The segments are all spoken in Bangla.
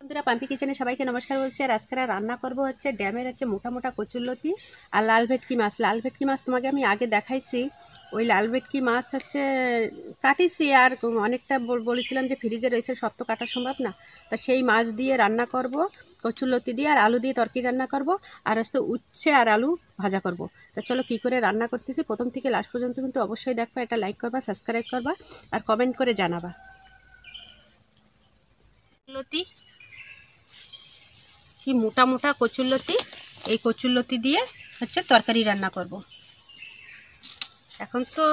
বন্ধুরা, পাম্পি কিচেনে সবাইকে নমস্কার বলছি। আর আজকে রান্না করব হচ্ছে ড্যামের মোটা মোটা কচুরলতি আর লাল ভেটকি মাছ। লাল ভেটকি মাছ তোমাকে আমি আগে দেখাইছি। ওই লাল ভেটকি মাছ কাটিছি, আর অনেকটা বলেছিলাম যে ফ্রিজে রয়েছে, সব তো কাটা সম্ভব না। তা সেই মাছ দিয়ে রান্না করব, কচুরলতি দিয়ে আর আলু দিয়ে তরকারি রান্না করব, আর উচ্ছে আর আলু ভাজা করব। তা চলো কী করে রান্না করতেছি, প্রথম থেকে লাস্ট পর্যন্ত কিন্তু অবশ্যই দেখবা। এটা লাইক করবা, সাবস্ক্রাইব করবা আর কমেন্ট করে জানাবা। লতি কি মোটা মোটা কচুরলতি, এই কচুরলতি দিয়ে তরকারি রান্না করব। এখন তো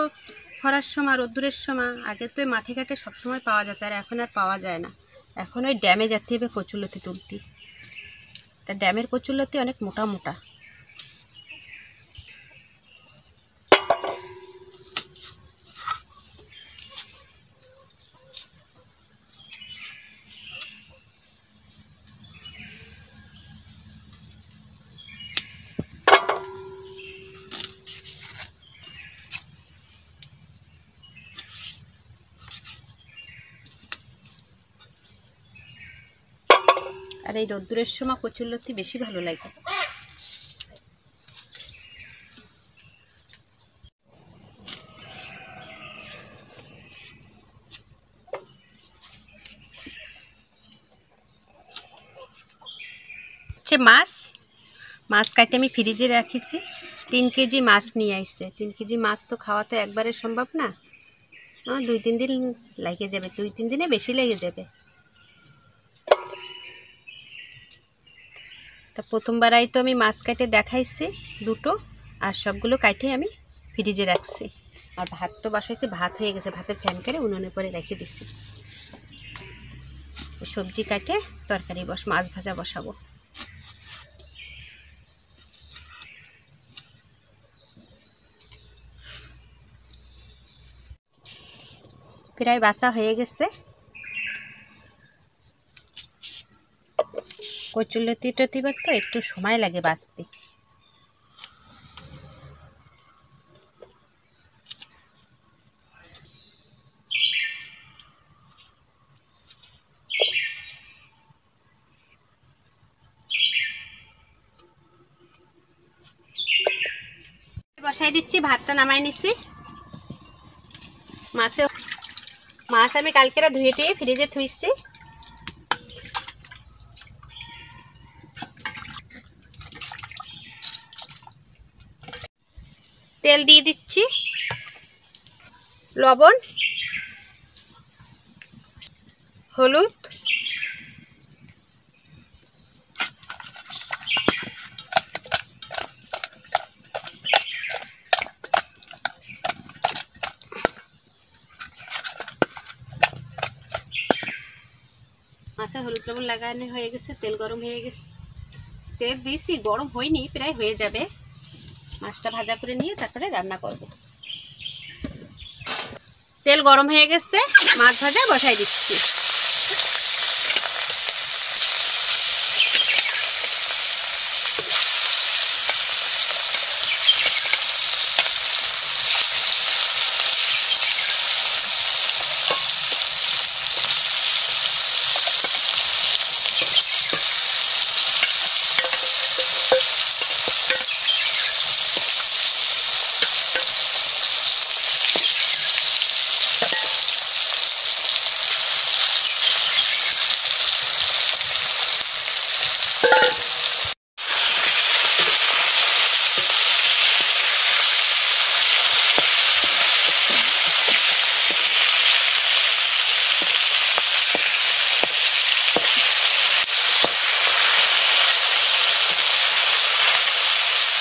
খরার সময়, রোদ্দুরের সময়, আগে তো মাঠে ঘাটে সবসময় পাওয়া যেত, আর এখন আর পাওয়া যায় না। এখন ওই ড্যামে যেতে হবে কচুরলতি তুলতে। তা ড্যামের কচুরলতি অনেক মোটা মোটা। আর এই রোদ্দুরের সময় কচুরলতি বেশি ভালো লাগে। মাছ মাছ কাটে আমি ফ্রিজে রাখিছি। 3 কেজি মাছ নিয়ে আসছে। 3 কেজি মাছ তো খাওয়া তো একবারে সম্ভব না, 2-3 দিন লেগে যাবে, 2-3 দিনে বেশি লেগে যাবে। তা প্রথমবারই তো আমি মাছ কাটে দেখাইছি দুটো, আর সবগুলো কাটে আমি ফ্রিজে রাখছি। আর ভাত তো বসাইছি, ভাত হয়ে গেছে, ভাতের ফ্যান করে উনুনের পরে রেখে দিচ্ছি। সবজি কাটে তরকারি মাছ ভাজা বসাবো। প্রায় বাসা হয়ে গেছে। কচুরলতি টতিবার তো একটু সময় লাগে বাছতে। বসাই দিচ্ছি, ভাতটা নামাই নিচ্ছি। মাছ আমি কালকেরা ধুয়ে টুয়ে ফ্রিজে থুইছি। তেল দিয়ে দিচ্ছি, লবণ, হলুদ, মাছে হলুদ লবণ লাগানো হয়ে গেছে। তেল গরম হয়ে গেছে, তেল দিয়েছি, গরম হয়নি, প্রায় হয়ে যাবে। মাছটা ভাজা করে নিয়ে তারপরে রান্না করব। তেল গরম হয়ে গেছে, মাছ ভাজা বসাই দিচ্ছি।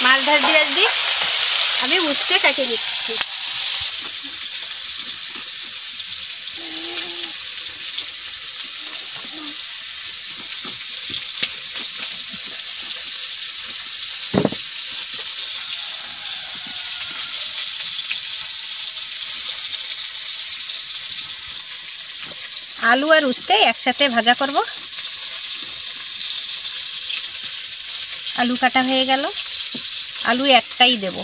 মাছ ভাজি আমি উচ্ছে কাটিয়ে দিচ্ছি। আলু আর উচ্ছে একসাথে ভাজা করব। আলু কাটা হয়ে গেল, আলু একটাই দেব।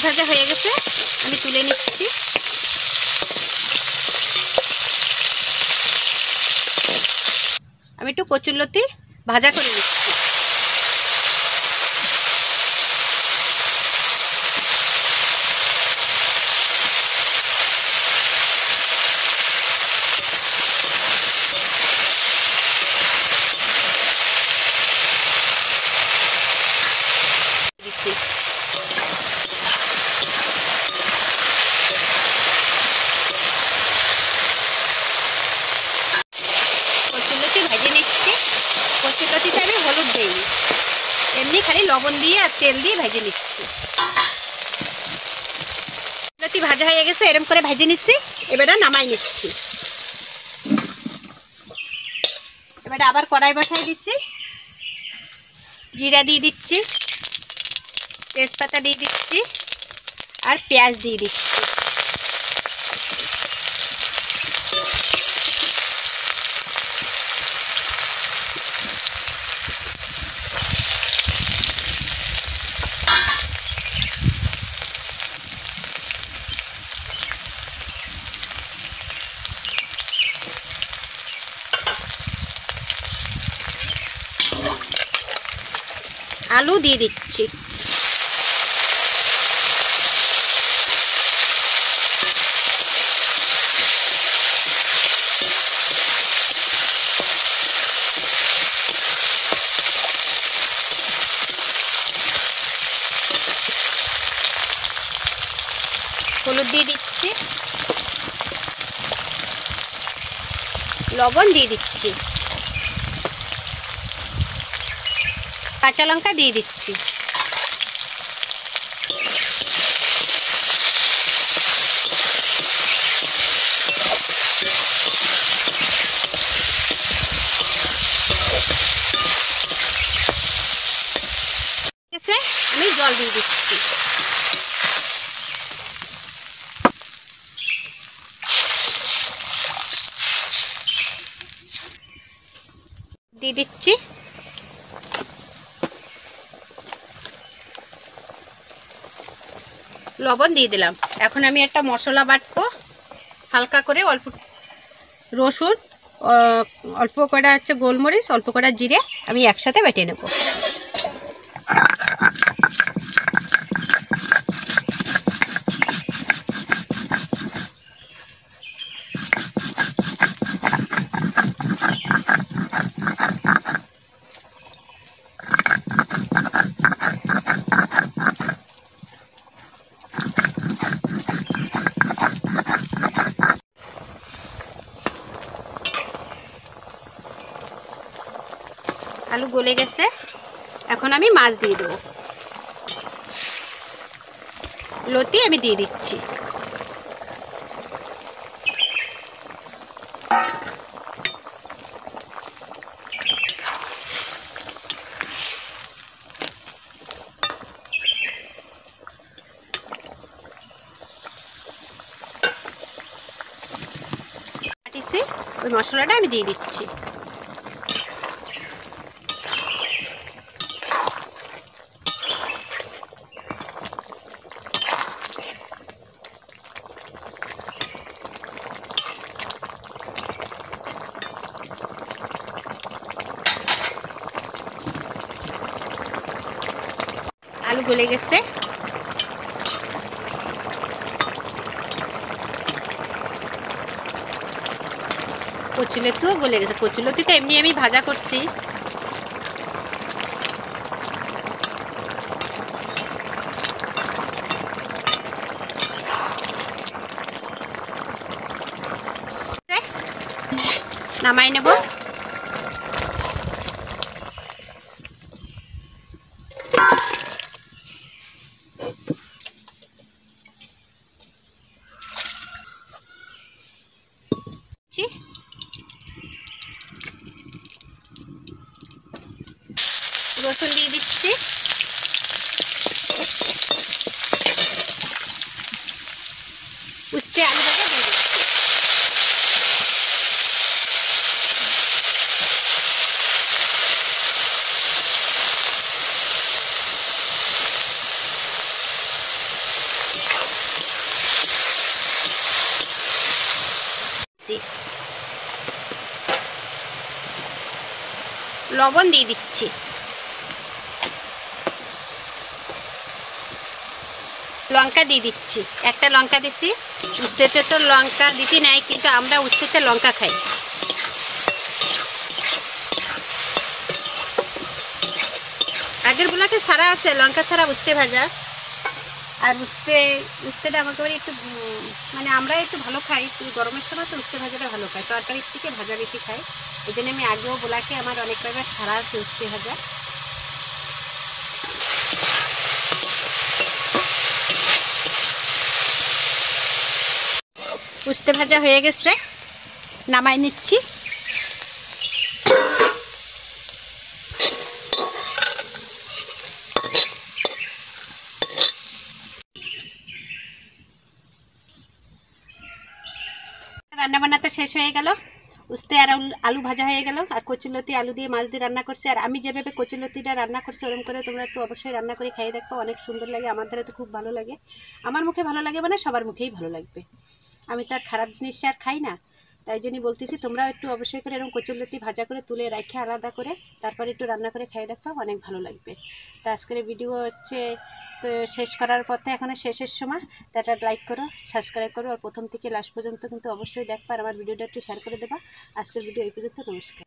ভাজা হয়ে গেছে, আমি তুলে নিচ্ছি। আমি একটু কচুরলতি ভাজা করে নিচ্ছি। কচুরলতি ভেজে নিচ্ছি। কচুরলতিতে আমি হলুদ দিইনি, এমনি খালি লবণ দিয়ে আর তেল দিয়ে ভেজে নিচ্ছি। কচুরলতি ভাজা হয়ে গেছে, এরকম করে ভেজে নিচ্ছি। এবারে নামাই নিচ্ছি। এবারে আবার কড়াই বসাই দিচ্ছি, জিরা দিয়ে দিচ্ছি, তেজপাতা দিয়ে দিচ্ছি আর পেঁয়াজ দিয়ে দিচ্ছি। আলু দিয়ে দিচ্ছি। হলুদ দিয়ে দিচ্ছি, লবণ দিয়ে দিচ্ছি, কাঁচা লঙ্কা দিয়ে দিচ্ছি। আমি জল দিয়ে দিচ্ছি। দিয়ে দিচ্ছি লবণ দিয়ে দিলাম। এখন আমি একটা মশলা বাটবো, হালকা করে অল্প রসুন, অল্প কটা হচ্ছে গোলমরিচ, অল্প কটা জিরে আমি একসাথে বেটে নেব। আলু গলে গেছে, এখন আমি মাছ দিয়ে দেবো। লতি আমি দিয়ে দিচ্ছি। ওই মশলাটা আমি দিয়ে দিচ্ছি। আলু গলে গেছে, কচুলতিও গলে গেছে। কচুলতিটা এমনি আমি ভাজা করছি। নামাই নেব। রসুন দিয়ে দিচ্ছি, উস্তে আলু ভাজা দিয়ে দিচ্ছি। লবণ দিয়ে দিচ্ছি, লঙ্কা দিয়ে দিচ্ছি, একটা লঙ্কা দিচ্ছি। উস্তেতে তো লঙ্কা দিতে নাই, কিন্তু আমরা উস্তেতে লঙ্কা খাই। আগের গুলাকে ছাড়া আছে, লঙ্কা ছাড়া উস্তে ভাজা। আর উস্তেটা আমাকে একটু মানে আমরা একটু ভালো খাই, গরমের সময় তো উস্তে ভাজাটা ভালো খাই, তরকারির থেকে ভাজা বেশি খাই। এই জন্য আমি আগেও বলাকে আমার অনেক কয়েকবার ছাড়া আছে উস্তে ভাজা। উস্তে ভাজা হয়ে গেছে, নামাই নিচ্ছি। রান্না বান্না তো শেষ হয়ে গেল, উস্তে আর আলু ভাজা হয়ে গেল, আর কচুরলতি আলু দিয়ে মাছ দিয়ে রান্না করছি। আর আমি যেভাবে কচুরলতিটা রান্না করছি ওরকম করে তোমরা একটু অবশ্যই রান্না করে খেয়ে দেখবো, অনেক সুন্দর লাগে। আমার দ্বারা তো খুব ভালো লাগে, আমার মুখে ভালো লাগে মানে সবার মুখেই ভালো লাগবে। আমি তো আর খারাপ জিনিসটা আর খাই না, তাই জন্যই বলতেছি তোমরাও একটু অবশ্যই করে এরকম কচুরলতি ভাজা করে তুলে রেখে আলাদা করে তারপরে একটু রান্না করে খেয়ে দেখবো, অনেক ভালো লাগবে। তো আজকের ভিডিও হচ্ছে তো শেষ করার পথে, এখন শেষের সময়। তো একটা লাইক করো, সাবস্ক্রাইব করো, আর প্রথম থেকে লাস্ট পর্যন্ত কিন্তু অবশ্যই দেখবা, আর আমার ভিডিওটা একটু শেয়ার করে দেবা। আজকের ভিডিও এই পর্যন্ত, নমস্কার।